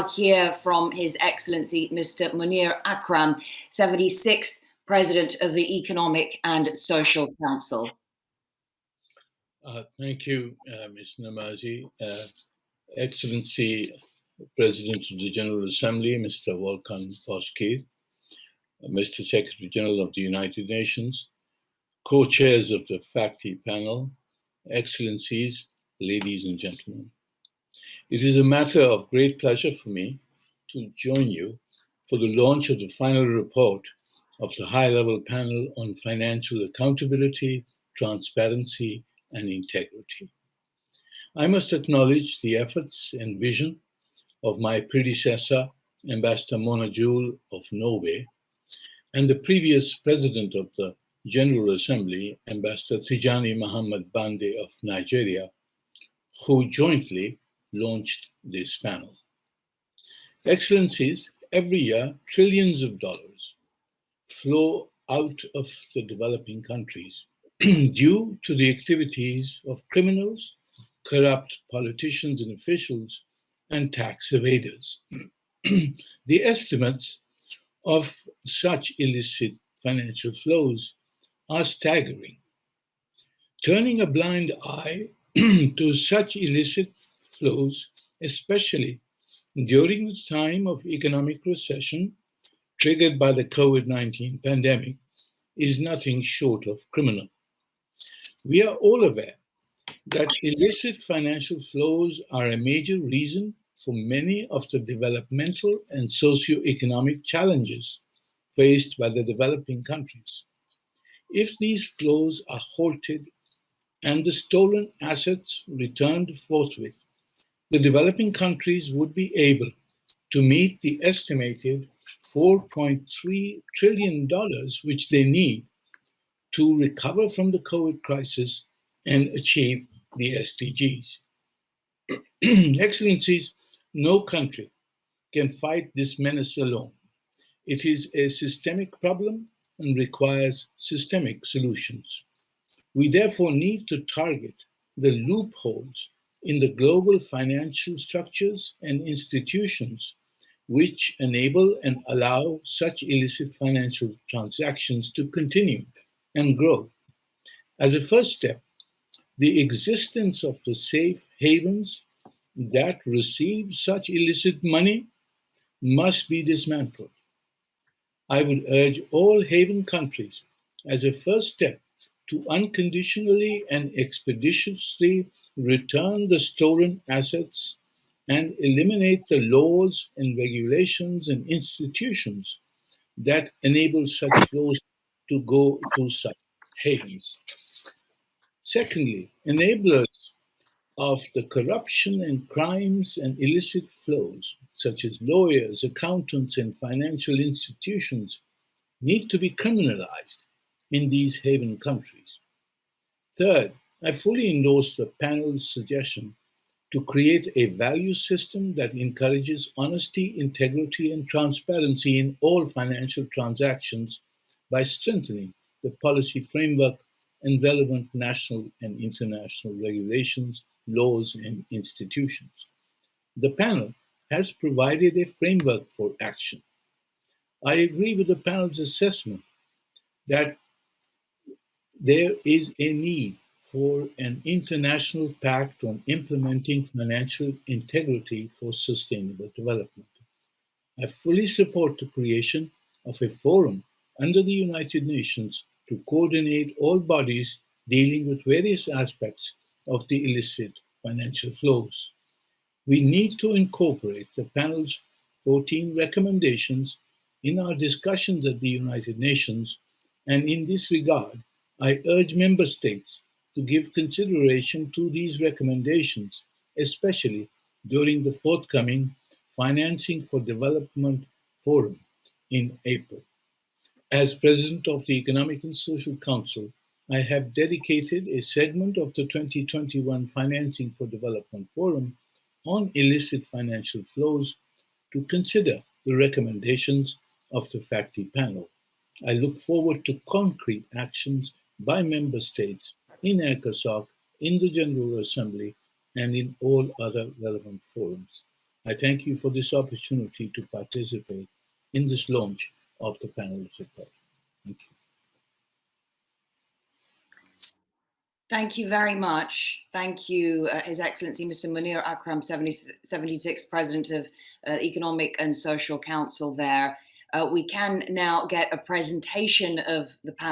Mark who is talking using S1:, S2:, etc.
S1: Hear from His Excellency Mr. Munir Akram, 76th President of the Economic and Social Council.
S2: Thank you, Ms. Namazi. Excellency President of the General Assembly, Mr. Volkan Bozkır, Mr. Secretary General of the United Nations, co-chairs of the FACTI panel, Excellencies, ladies and gentlemen. It is a matter of great pleasure for me to join you for the launch of the final report of the high-level panel on financial accountability, transparency, and integrity. I must acknowledge the efforts and vision of my predecessor, Ambassador Mona Jewel of Norway, and the previous President of the General Assembly, Ambassador Tijani Muhammad Bande of Nigeria, who jointly launched this panel. Excellencies, every year, trillions of dollars flow out of the developing countries due to the activities of criminals, corrupt politicians and officials, and tax evaders. The estimates of such illicit financial flows are staggering. Turning a blind eye to such illicit flows, especially during the time of economic recession triggered by the COVID-19 pandemic, is nothing short of criminal. We are all aware that illicit financial flows are a major reason for many of the developmental and socio-economic challenges faced by the developing countries. If these flows are halted and the stolen assets returned forthwith, the developing countries would be able to meet the estimated $4.3 trillion which they need to recover from the COVID crisis and achieve the SDGs. Excellencies, no country can fight this menace alone. It is a systemic problem and requires systemic solutions. We therefore need to target the loopholes in the global financial structures and institutions which enable and allow such illicit financial transactions to continue and grow. As a first step, the existence of the safe havens that receive such illicit money must be dismantled. I would urge all haven countries, as a first step, to unconditionally and expeditiously return the stolen assets and eliminate the laws and regulations and institutions that enable such flows to go to such havens. Secondly, enablers of the corruption and crimes and illicit flows, such as lawyers, accountants, and financial institutions, need to be criminalized in these haven countries. Third, I fully endorse the panel's suggestion to create a value system that encourages honesty, integrity, and transparency in all financial transactions by strengthening the policy framework and relevant national and international regulations, laws, and institutions. The panel has provided a framework for action. I agree with the panel's assessment that there is a need for an international pact on implementing financial integrity for sustainable development. I fully support the creation of a forum under the United Nations to coordinate all bodies dealing with various aspects of the illicit financial flows. We need to incorporate the panel's 14 recommendations in our discussions at the United Nations, and in this regard, I urge member states to give consideration to these recommendations, especially during the forthcoming Financing for Development Forum in April. As President of the Economic and Social Council, I have dedicated a segment of the 2021 Financing for Development Forum on illicit financial flows to consider the recommendations of the FACTI panel. I look forward to concrete actions by member states in ECOSOC, in the General Assembly, and in all other relevant forums. I thank you for this opportunity to participate in this launch of the panel's report. Thank you.
S1: Thank you very much. Thank you, His Excellency Mr. Munir Akram, 76th President of Economic and Social Council there. We can now get a presentation of the panel.